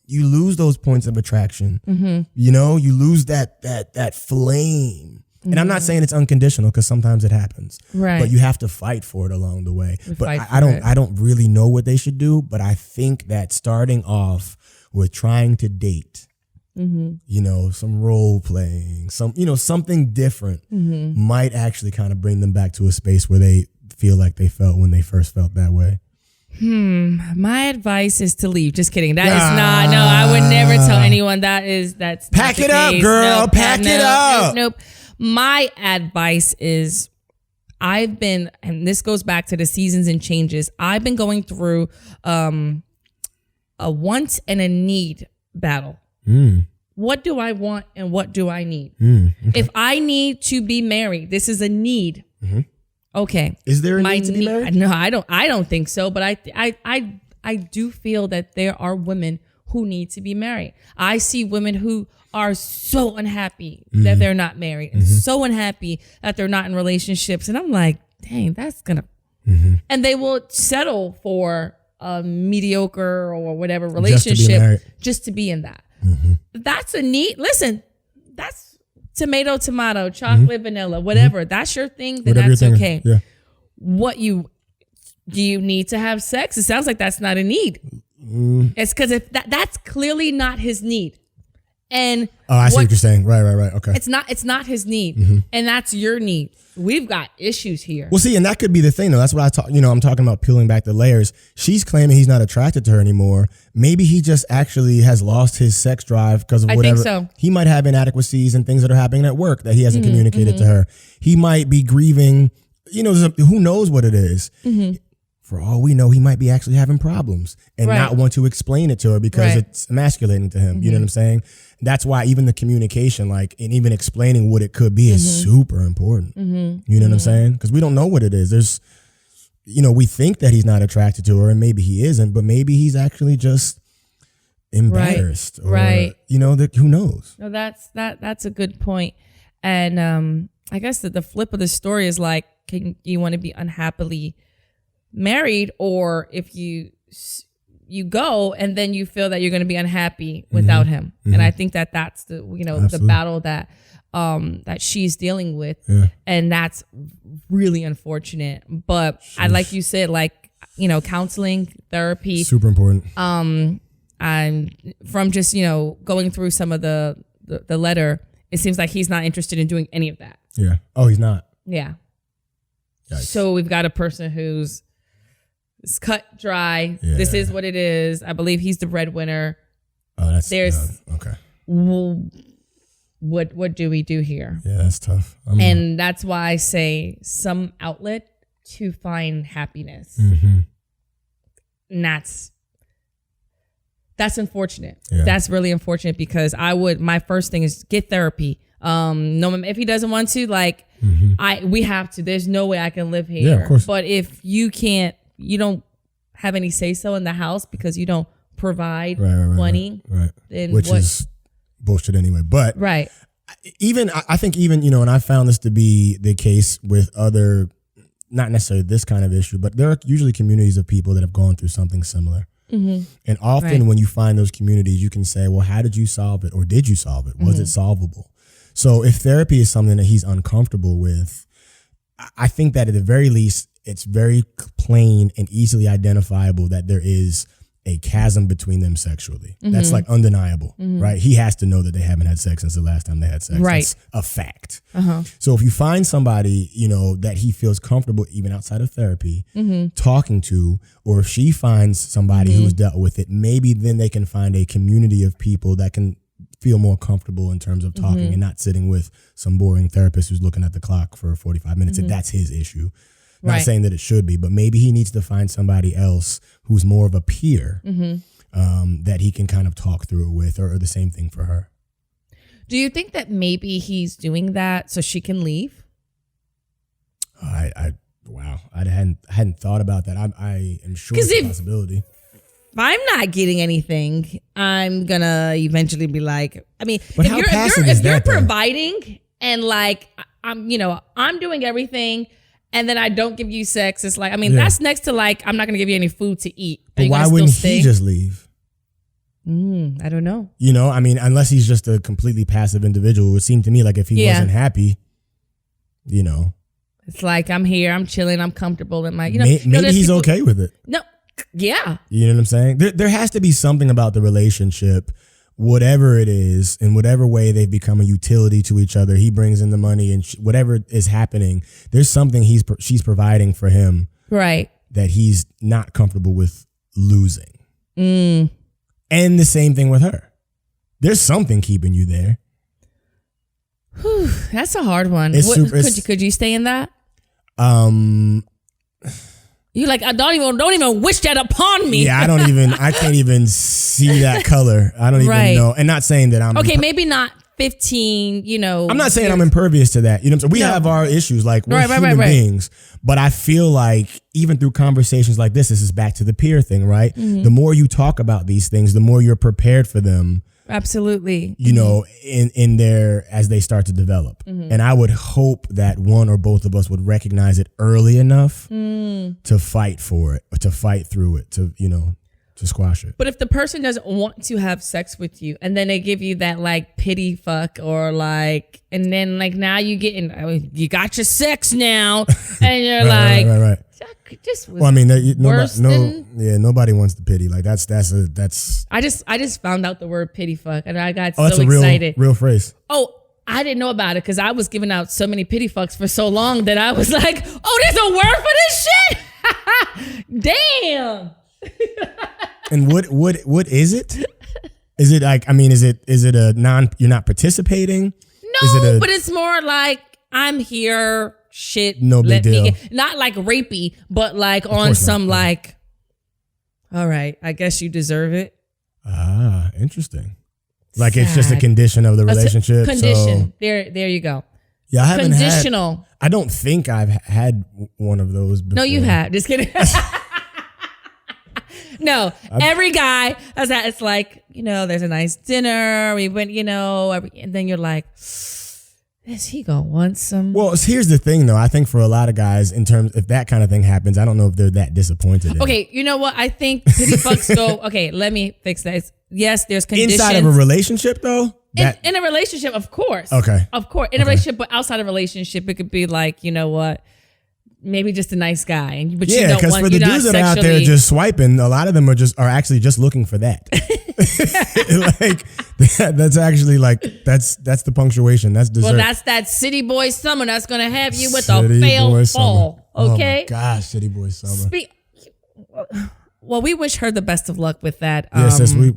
lose those points of attraction. You know, you lose that flame. And I'm not saying it's unconditional, because sometimes it happens. Right. But you have to fight for it along the way. But I don't really know what they should do. But I think that starting off with trying to date, you know, some role playing, something different might actually kind of bring them back to a space where they feel like they felt when they first felt that way. My advice is to leave. Just kidding. That is not. No, I would never tell anyone that's. Pack it up, girl. No, pack it up. Nope. My advice is, and this goes back to the seasons and changes. I've been going through a want and a need battle. What do I want and what do I need? Okay. If I need to be married, this is a need. Okay. Is there a need to be married? No, I don't think so. But I do feel that there are women who need to be married. I see women who are so unhappy that they're not married and so unhappy that they're not in relationships. And I'm like, dang, that's gonna and they will settle for a mediocre or whatever relationship just to be in that. That's a neat, listen, that's tomato, chocolate, vanilla, whatever. That's your thing, then whatever that's okay. Yeah. Do you need to have sex? It sounds like that's not a need. It's because if that's clearly not his need. And I see what you're saying. Right. Okay. It's not his need, and that's your need. We've got issues here. Well, see, and that could be the thing, though. That's what I'm talking about peeling back the layers. She's claiming he's not attracted to her anymore. Maybe he just actually has lost his sex drive because of whatever. I think so. He might have inadequacies and things that are happening at work that he hasn't communicated to her. He might be grieving. Who knows what it is. For all we know, he might be actually having problems and not want to explain it to her because it's emasculating to him. You know what I'm saying? That's why even the communication, and even explaining what it could be is super important. You know what I'm saying? Because we don't know what it is. There's, we think that he's not attracted to her and maybe he isn't, but maybe he's actually just embarrassed. Or, who knows? No, that's a good point. And I guess that the flip of the story is like, can you want to be unhappily married, or if you go and then you feel that you're going to be unhappy without him. And I think that's the the battle that that she's dealing with, and that's really unfortunate. But I like you said, counseling, therapy, super important. I'm from just going through some of the letter, it seems like he's not interested in doing any of that. Yeah. Oh, he's not. Yeah. Yikes. So we've got a person who's it's cut dry. Yeah. This is what it is. I believe he's the breadwinner. Oh, that's okay. Well, what do we do here? Yeah, that's tough. And that's why I say some outlet to find happiness. And that's unfortunate. Yeah. That's really unfortunate because my first thing is get therapy. No, if he doesn't want to, we have to. There's no way I can live here. Yeah, of course. But if you can't, you don't have any say so in the house because you don't provide money, then which is bullshit anyway. But I think and I found this to be the case with other, not necessarily this kind of issue, but there are usually communities of people that have gone through something similar. And often when you find those communities, you can say, well, how did you solve it? Or did you solve it? Was it solvable? So if therapy is something that he's uncomfortable with, I think that at the very least, it's very plain and easily identifiable that there is a chasm between them sexually. That's undeniable, right? He has to know that they haven't had sex since the last time they had sex. Right. That's a fact. So if you find somebody, that he feels comfortable even outside of therapy talking to, or if she finds somebody who's dealt with it, maybe then they can find a community of people that can feel more comfortable in terms of talking and not sitting with some boring therapist who's looking at the clock for 45 minutes. And that's his issue. Not saying that it should be, but maybe he needs to find somebody else who's more of a peer that he can kind of talk through it with, or the same thing for her. Do you think that maybe he's doing that so she can leave? Wow. I hadn't thought about that. I am sure it's a possibility. If I'm not getting anything, I'm gonna eventually be like, but if you're providing and I'm doing everything, and then I don't give you sex, it's like, that's next to I'm not gonna give you any food to eat. But why wouldn't he just leave? I don't know. Unless he's just a completely passive individual, it would seem to me like if he wasn't happy, it's like, I'm here, I'm chilling, I'm comfortable, and maybe he's okay with it. No. Yeah. You know what I'm saying? There has to be something about the relationship, whatever it is, in whatever way they've become a utility to each other. He brings in the money and whatever is happening, there's something she's providing for him. Right. That he's not comfortable with losing. And the same thing with her. There's something keeping you there. Whew, that's a hard one. Could you stay in that? You don't even wish that upon me. Yeah, I can't even see that color. I don't even know. And not saying that I'm okay. Maybe not 15. I'm not saying I'm impervious to that. You know what I'm saying? We have our issues. We're human beings. But I feel like even through conversations like this is back to the peer thing, right? The more you talk about these things, the more you're prepared for them Absolutely. You know, in their, as they start to develop. And I would hope that one or both of us would recognize it early enough to fight for it, or to fight through it, to, you know, to squash it. But if the person doesn't want to have sex with you and then they give you that like pity fuck, or like, and then like now you you got your sex now and you're right. Just well, I mean, nobody, nobody wants the pity. Like that's. I just found out the word pity fuck and I got that's so excited. Real phrase. Oh, I didn't know about it because I was giving out so many pity fucks for so long that I was like, oh, there's a word for this shit. Damn. And what is it? Is it like, I mean, is it a you're not participating? No, but it's more like I'm here. Shit, no big deal. Not like rapey, but like on some not. Like, all right, I guess you deserve it. Ah, interesting. Like sad. It's just a condition of the relationship. Condition. So. There you go. Yeah, I haven't conditional. I don't think I've had one of those before. No, you have. Just kidding. No, every guy has that. It's like, you know, there's a nice dinner. We went, you know, and then you're like, is he gonna want some? Well, here's the thing, though. I think for a lot of guys, in terms if that kind of thing happens, I don't know if they're that disappointed. Okay, you know what? I think pity fucks go. Okay, let me fix that. Yes, there's conditions inside of a relationship, though. In a relationship, of course. Okay. Of course, in a relationship, but outside of a relationship, it could be like, you know what? Maybe just a nice guy, but you don't want. Yeah, because for the dudes that are out there just swiping, a lot of them are actually just looking for that. Like that's actually like that's the punctuation. That's dessert. Well, that's that city boy summer that's gonna have you with a failed fall. Okay. Oh my gosh, city boy summer. Well, we wish her the best of luck with that. Yes, we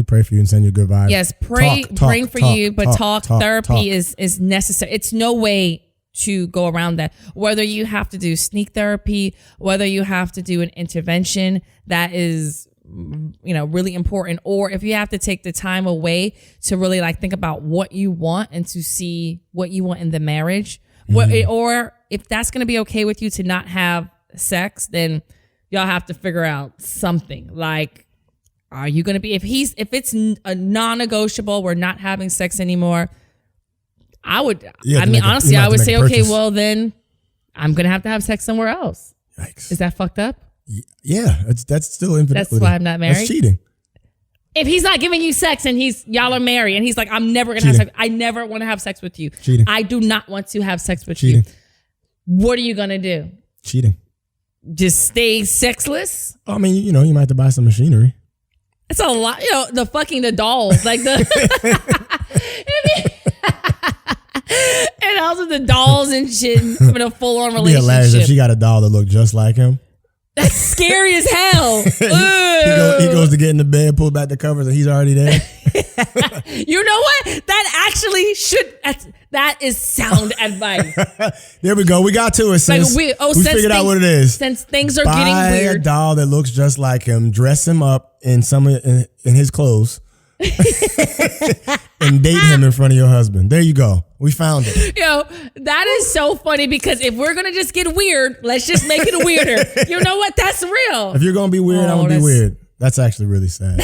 pray for you and send you good vibes. Yes, praying for you, but therapy is necessary. It's no way to go around that. Whether you have to do sneak therapy, whether you have to do an intervention that is, you know, really important, or if you have to take the time away to really like think about what you want and to see what you want in the marriage, or if that's going to be okay with you to not have sex, then y'all have to figure out something. Like, are you going to be, if it's a non-negotiable, we're not having sex anymore, I would, honestly, I would say, okay, well then I'm going to have sex somewhere else. Yikes. Is that fucked up? Yeah, that's still infidelity. That's why I'm not married. That's cheating. If he's not giving you sex and y'all are married and he's like, I'm never going to have sex. I never want to have sex with you. Cheating. I do not want to have sex with you. What are you going to do? Cheating. Just stay sexless? I mean, you know, you might have to buy some machinery. It's a lot, you know, the dolls, like and also the dolls and shit with a full-on relationship. It'd be hilarious if she got a doll that looked just like him. That's scary as hell. he goes to get in the bed, pull back the covers, and he's already there. You know what? That actually that is sound advice. There we go. We got to it, sis. Like we figured out what it is. Since things are getting weird. Buy a doll that looks just like him, dress him up in his clothes, and date him in front of your husband. There you go. We found it. Yo, that is so funny because if we're going to just get weird, let's just make it weirder. You know what? That's real. If you're going to be weird, I'm going to be weird. That's actually really sad.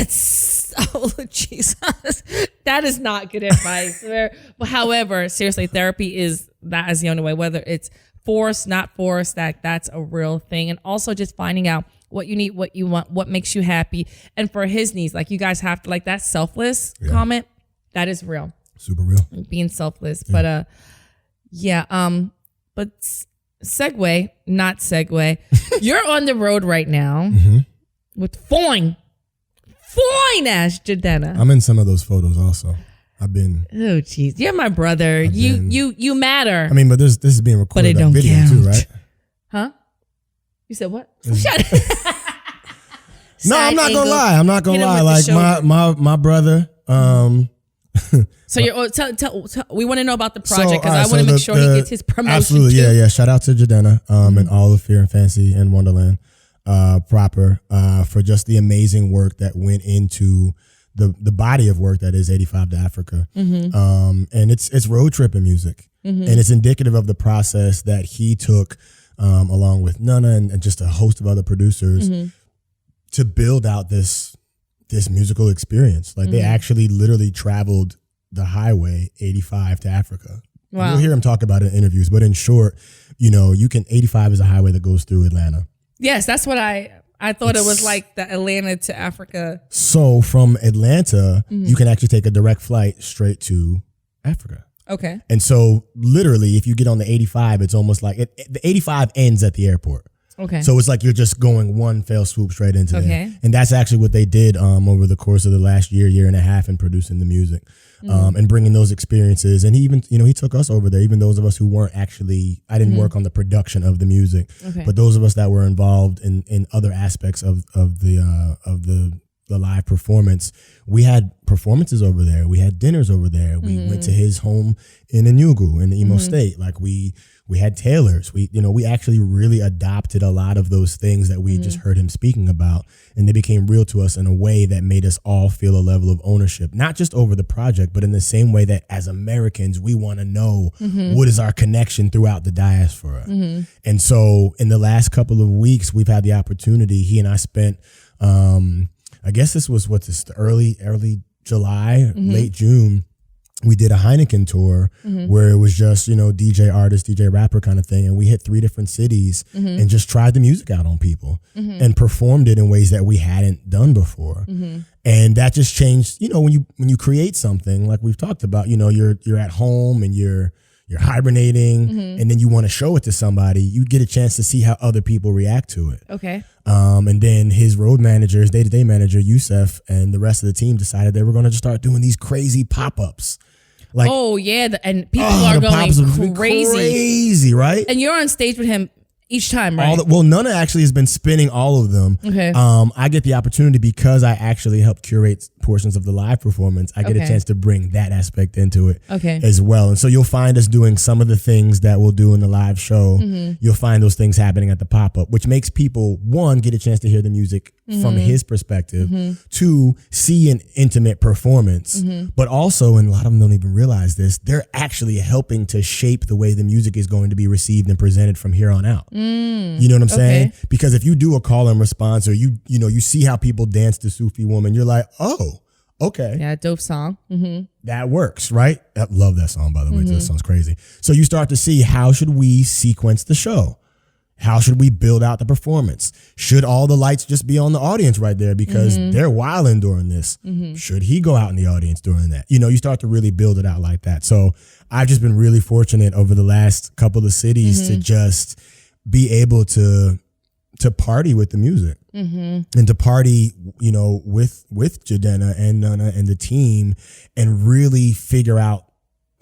Oh, Jesus. That is not good advice. However, seriously, therapy is the only way, whether it's forced, not forced, that's a real thing. And also just finding out what you need, what you want, what makes you happy. And for his needs, like you guys have to, like that selfless comment, that is real. Super real. Being selfless. Yeah. But segue, not segue. You're on the road right now with fine ass Jadena. I'm in some of those photos also. I've been. Oh, jeez. You're my brother. You matter. I mean, but this is being recorded. But it don't video count. Too, right? Huh? You said what? Shut up. No, I'm not gonna lie. I'm not gonna lie. Like my brother. So tell we want to know about the project because I want to make sure he gets his promotion. Absolutely, too. yeah. Shout out to Jadena and all of Fear and Fancy and Wonderland proper for just the amazing work that went into the body of work that is 85 to Africa. And it's road tripping music, and it's indicative of the process that he took along with Nana and just a host of other producers to build out this this musical experience. Like they actually literally traveled the highway 85 to Africa. Wow. You'll hear him talk about it in interviews, but in short, 85 is a highway that goes through Atlanta. Yes, that's what I thought it was like the Atlanta to Africa. So from Atlanta, you can actually take a direct flight straight to Africa. Okay. And so literally, if you get on the 85, it's almost like the 85 ends at the airport. Okay. So it's like you're just going one fell swoop straight into Okay. there. And that's actually what they did over the course of the last year and a half in producing the music and bringing those experiences. And he even, he took us over there, even those of us who weren't actually, I didn't work on the production of the music, but those of us that were involved in other aspects of the live performance, we had performances over there. We had dinners over there. We went to his home in Enugu in the Imo State. Like we had tailors. We actually really adopted a lot of those things that we just heard him speaking about, and they became real to us in a way that made us all feel a level of ownership, not just over the project, but in the same way that as Americans, we want to know what is our connection throughout the diaspora. And so in the last couple of weeks, we've had the opportunity, he and I spent, I guess this was early July, late June. We did a Heineken tour where it was just, DJ artist, DJ rapper kind of thing. And we hit 3 different cities and just tried the music out on people and performed it in ways that we hadn't done before. And that just changed, when you create something like we've talked about, you're at home and you're hibernating and then you want to show it to somebody, you get a chance to see how other people react to it. Okay. And then his road manager, his day-to-day manager, Youssef, and the rest of the team decided they were going to just start doing these crazy pop-ups. Like, and people are going crazy, right? And you're on stage with him each time, right? Nana actually has been spinning all of them. Okay. I get the opportunity because I actually help curate portions of the live performance. I get a chance to bring that aspect into it as well. And so you'll find us doing some of the things that we'll do in the live show. You'll find those things happening at the pop-up, which makes people, 1, get a chance to hear the music from his perspective, 2, see an intimate performance, but also, and a lot of them don't even realize this, they're actually helping to shape the way the music is going to be received and presented from here on out. You know what I'm saying? Because if you do a call and response, or you see how people dance to Sufi Woman, you're like, oh, okay. Yeah, dope song. That works, right? I love that song, by the way. That sounds crazy. So you start to see, how should we sequence the show? How should we build out the performance? Should all the lights just be on the audience right there because they're wilding during this? Should he go out in the audience during that? You start to really build it out like that. So I've just been really fortunate over the last couple of cities to just be able to party with the music and to party, with Jadena and Nana and the team, and really figure out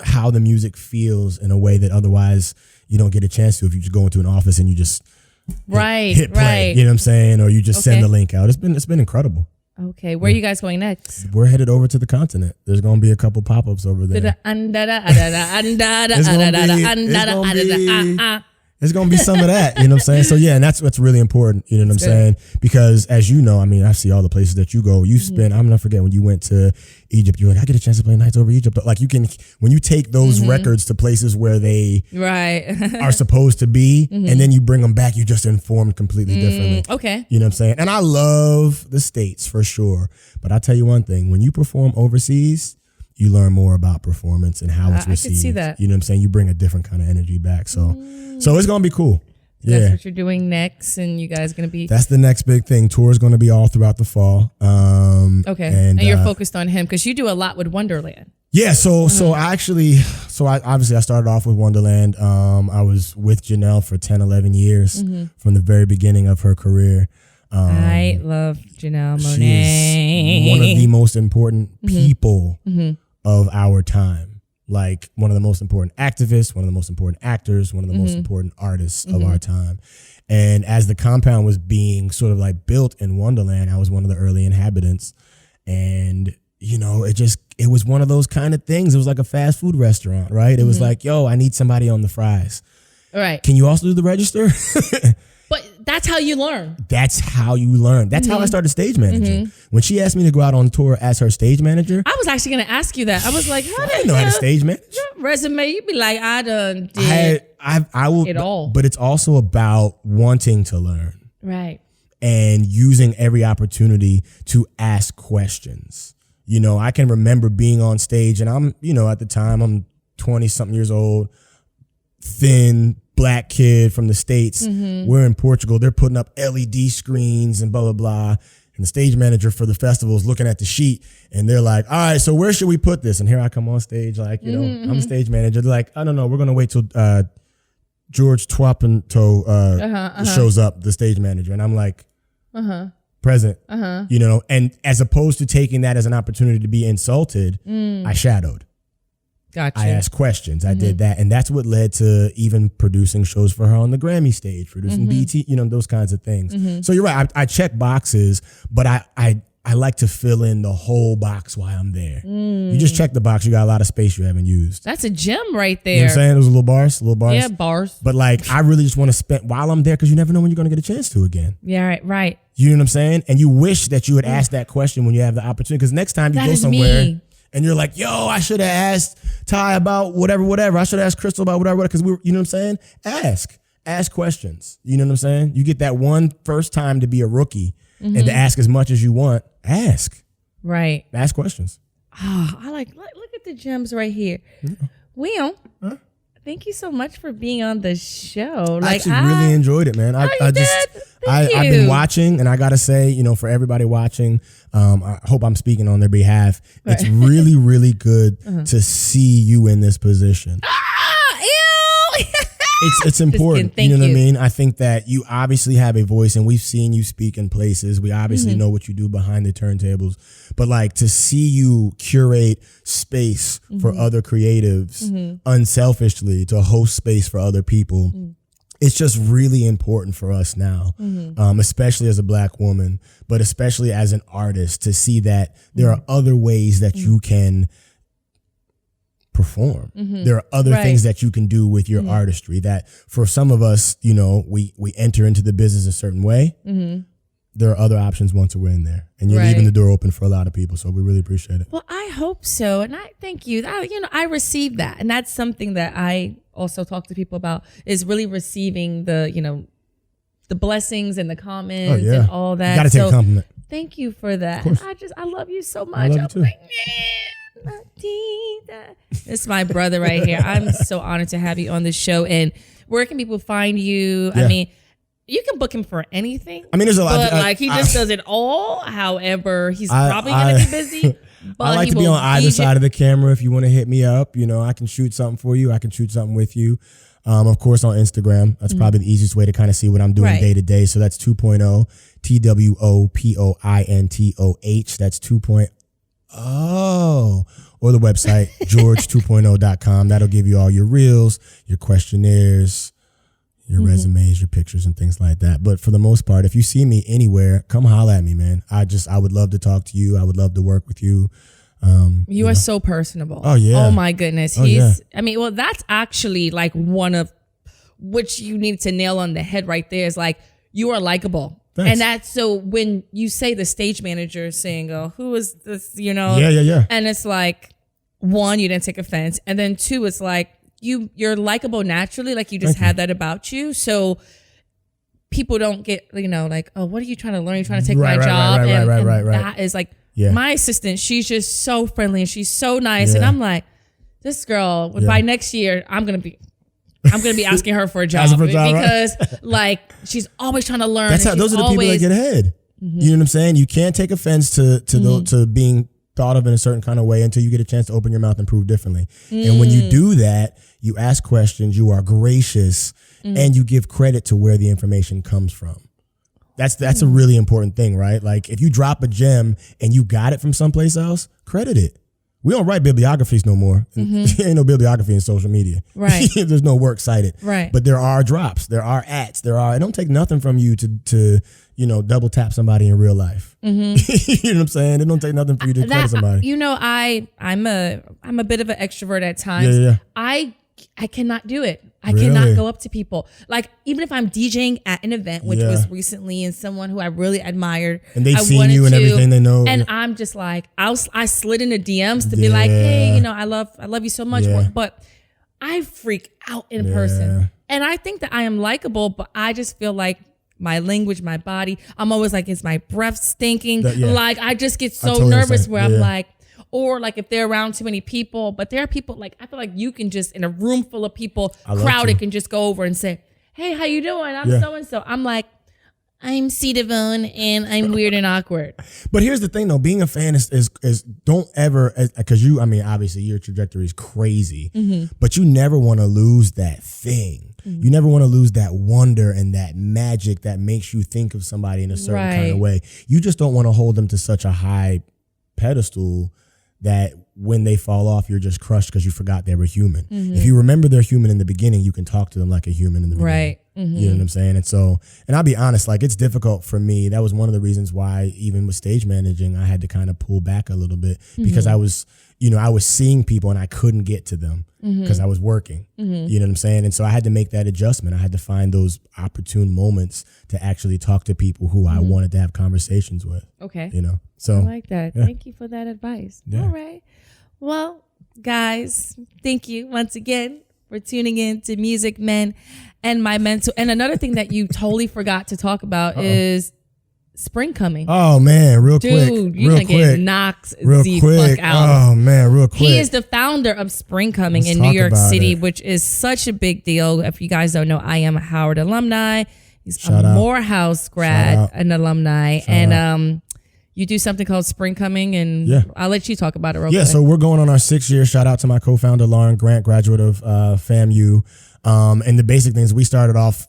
how the music feels in a way that otherwise you don't get a chance to if you just go into an office and you just hit play. You know what I'm saying? Or you just send the link out. It's been incredible. Okay, where are you guys going next? We're headed over to the continent. There's going to be a couple pop-ups over there. It's going to be some of that, you know what I'm saying? So yeah, and that's what's really important, you know what I'm saying? Because as you know, I mean, I see all the places that you go. You spend, I'm not forget when you went to Egypt, you're like, I get a chance to play nights over Egypt. Like when you take those records to places where they are supposed to be, and then you bring them back, you're just informed completely differently. Okay. You know what I'm saying? And I love the States for sure. But I'll tell you one thing, when you perform overseas, you learn more about performance and how it's received. I can see that. You know what I'm saying? You bring a different kind of energy back. So it's going to be cool. That's what you're doing next, and you guys going to be... That's the next big thing. Tour is going to be all throughout the fall. Okay. And you're focused on him because you do a lot with Wonderland. Yeah, so I started off with Wonderland. I was with Janelle for 10, 11 years from the very beginning of her career. I love Janelle Monáe. She's one of the most important people of our time. Like one of the most important activists, one of the most important actors, one of the most important artists of our time. And as the compound was being sort of like built in Wonderland, I was one of the early inhabitants. And, it was one of those kind of things. It was like a fast food restaurant, right? It was like, yo, I need somebody on the fries. All right. Can you also do the register? But that's how you learn. That's how you learn. That's how I started stage managing. When she asked me to go out on tour as her stage manager. I was actually going to ask you that. I was like, I didn't know how to stage manage. Your resume, you'd be like, I done did I will, it all. But it's also about wanting to learn. Right. and using every opportunity to ask questions. You know, I can remember being on stage, and I'm, you know, at the time I'm 20 something years old, thin black kid from the States. We're in Portugal. They're putting up LED screens and blah, blah, blah. And the stage manager for the festival is looking at the sheet, and they're like, all right, so where should we put this? And here I come on stage, like, you know, I'm the stage manager. They're like, I don't know, we're going to wait till George Twapento shows up, the stage manager. And I'm like, present, you know, and as opposed to taking that as an opportunity to be insulted, I shadowed. Gotcha. I asked questions. I did that. And that's what led to even producing shows for her on the Grammy stage, producing BT, you know, those kinds of things. So you're right. I check boxes, but I like to fill in the whole box while I'm there. You just check the box. You got a lot of space you haven't used. That's a gem right there. You know what I'm saying? Those little bars. Yeah, bars. But like, I really just want to spend while I'm there, because you never know when you're going to get a chance to again. Yeah, right. You know what I'm saying? And you wish that you had asked that question when you have the opportunity, because next time you go somewhere and you're like, yo, I should have asked Ty about whatever. I should have asked Crystal about whatever, because we were, you know what I'm saying? Ask questions. You know what I'm saying? You get that one first time to be a rookie and to ask as much as you want. Ask. Right. Ask questions. Oh, I look at the gems right here. Will, thank you so much for being on the show. I actually really enjoyed it, man. I've been watching, and I gotta say, you know, for everybody watching, I hope I'm speaking on their behalf. Right. It's really, really good to see you in this position. Ew. It's important. You know what I mean? I think that you obviously have a voice, and we've seen you speak in places. We obviously know what you do behind the turntables, but like to see you curate space for other creatives unselfishly, to host space for other people. It's just really important for us now, especially as a Black woman, but especially as an artist, to see that there are other ways that you can perform. There are other things that you can do with your artistry, that for some of us, you know, we enter into the business a certain way. There are other options once we're in there, and you're leaving the door open for a lot of people. So we really appreciate it. Well, I hope so. And I thank you. I received that. And that's something that I also talk to people about, is really receiving the, you know, the blessings and the comments and all that. You got to take a compliment. Thank you for that. I love you so much. I love you too. Like, it's my brother right here. I'm so honored to have you on the show. And where can people find you? I mean, you can book him for anything. I mean, there's a lot. But he just does it all. However, he's probably going to be busy. But I like to be on either side of the camera. If you want to hit me up, you know, I can shoot something for you. I can shoot something with you. Of course, on Instagram. That's probably the easiest way to kind of see what I'm doing day to day. So that's 2.0, TWOPOINTOH. That's 2.0. Or the website, george2.0.com. That'll give you all your reels, your questionnaires, your resumes, your pictures, and things like that. But for the most part, if you see me anywhere, come holler at me, man. I would love to talk to you. I would love to work with you. You are so personable. Oh, yeah. Oh, my goodness. I mean, well, that's actually like one of which you need to nail on the head right there, is like, you are likable. Thanks. And that's, so when you say the stage manager is saying, oh, who is this, you know? Yeah. And it's like, one, you didn't take offense. And then two, it's like, you're likable naturally. Like, you just had that about you. So people don't get, you know, like, oh, what are you trying to learn? You're trying to take my job. Right. That is like, my assistant, she's just so friendly and she's so nice. And I'm like, this girl, by next year, I'm going to be asking her for a job, because like, she's always trying to learn. Those are the people that get ahead. You know what I'm saying? You can't take offense to being thought of in a certain kind of way until you get a chance to open your mouth and prove differently. And when you do that, you ask questions, you are gracious, and you give credit to where the information comes from. That's a really important thing, right? Like, if you drop a gem and you got it from someplace else, credit it. We don't write bibliographies no more. There ain't no bibliography in social media. Right. There's no works cited. Right. But there are drops. There are ats. It don't take nothing from you to you know, double tap somebody in real life. You know what I'm saying? It don't take nothing for you to credit somebody. You know, I'm a bit of an extrovert at times. Yeah. I cannot do it. I cannot go up to people. Like, even if I'm DJing at an event, which was recently, and someone who I really admired, and they've seen you and everything, they know. And I'm just like, I slid into DMs to be like, hey, you know, I love you so much, but I freak out in person. And I think that I am likable, but I just feel like my language, my body. I'm always like, is my breath stinking? Yeah. Like, I just get so totally nervous understand. where I'm like, or like if they're around too many people, but there are people like, I feel like you can just, in a room full of people, crowded, can just go over and say, hey, how you doing? I'm so-and-so. I'm like, I'm DeVone and I'm weird and awkward. But here's the thing though, being a fan is don't ever, because you, I mean, obviously your trajectory is crazy, but you never want to lose that thing. You never want to lose that wonder and that magic that makes you think of somebody in a certain kind of way. You just don't want to hold them to such a high pedestal that when they fall off, you're just crushed because you forgot they were human. If you remember they're human in the beginning, you can talk to them like a human in the beginning. Right. You know what I'm saying? And so, and I'll be honest, like it's difficult for me. That was one of the reasons why even with stage managing, I had to kind of pull back a little bit because I was, you know, I was seeing people and I couldn't get to them because I was working. You know what I'm saying? And so I had to make that adjustment. I had to find those opportune moments to actually talk to people who I wanted to have conversations with. Okay. You know, so I like that. Yeah. Thank you for that advice. Yeah. All right. Well, guys, thank you once again for tuning in to Music Men and My Mental. And another thing that you totally forgot to talk about is spring coming. Oh man, real Dude, quick. You're going to get knocked the fuck out. Oh man, real quick. He is the founder of Spring Coming in New York City, which is such a big deal. If you guys don't know, I am a Howard alumni. He's a Morehouse grad, an alumni. And you do something called Spring Coming, and I'll let you talk about it real quick. Yeah, so we're going on our 6th year. Shout out to my co-founder, Lauren Grant, graduate of FAMU. And the basic things, we started off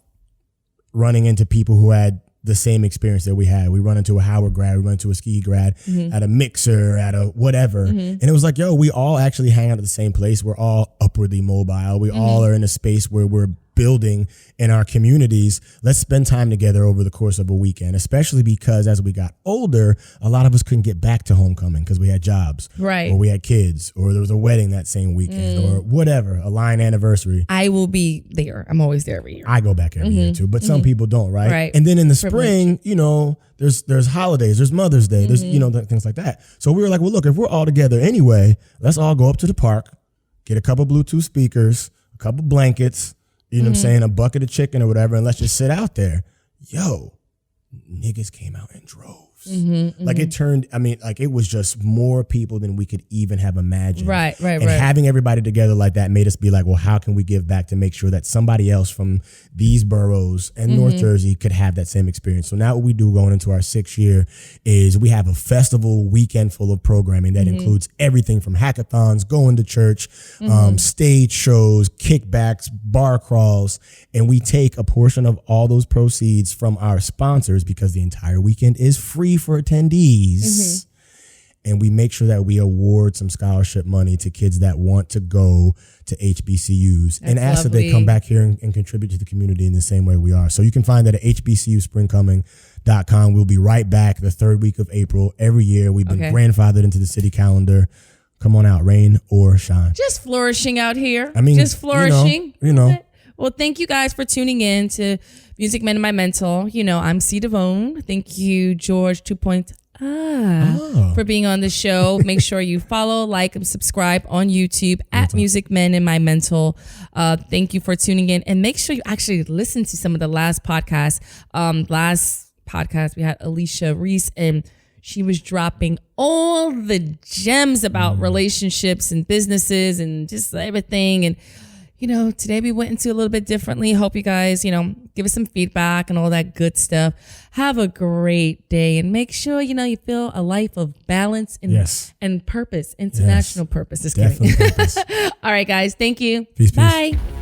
running into people who had the same experience that we had. We run into a Howard grad, we run into a ski grad, at a mixer, at a whatever. And it was like, yo, we all actually hang out at the same place. We're all upwardly mobile. We all are in a space where we're building in our communities. Let's spend time together over the course of a weekend, especially because as we got older, a lot of us couldn't get back to homecoming because we had jobs, or we had kids, or there was a wedding that same weekend, or whatever, a line anniversary. I will be there. I'm always there every year. I go back every year too, but some people don't, right? And then in the spring, you know, there's holidays, there's Mother's Day, there's, you know, things like that. So we were like, well, look, if we're all together anyway, let's all go up to the park, get a couple Bluetooth speakers, a couple blankets, you know what I'm saying, a bucket of chicken or whatever, and let's just sit out there. Yo, niggas came out in droves. Like it turned, I mean, like it was just more people than we could even have imagined. And having everybody together like that made us be like, well, how can we give back to make sure that somebody else from these boroughs and North Jersey could have that same experience? So now what we do going into our 6th year is we have a festival weekend full of programming that includes everything from hackathons, going to church, stage shows, kickbacks, bar crawls, and we take a portion of all those proceeds from our sponsors because the entire weekend is free for attendees. And we make sure that we award some scholarship money to kids that want to go to HBCUs and ask that they come back here and contribute to the community in the same way we are. So you can find that at hbcuspringcoming.com. We'll be right back the 3rd week of April every year. We've been grandfathered into the city calendar. Come on out, rain or shine. Just flourishing out here. I mean, just flourishing. You know. Well, thank you guys for tuning in to Music Men and My Mental. You know, I'm DeVone. Thank you, George 2.0, for being on the show. Make sure you follow, like, and subscribe on YouTube at Music Men and My Mental. Thank you for tuning in. And make sure you actually listen to some of the last podcasts. Last podcast, we had Alicia Reese, and she was dropping all the gems about relationships and businesses and just everything. And you know, today we went into a little bit differently. Hope you guys, you know, give us some feedback and all that good stuff. Have a great day and make sure, you know, you feel a life of balance and purpose, international purpose. Just kidding. Purpose. All right, guys. Thank you. Peace, Bye. Peace.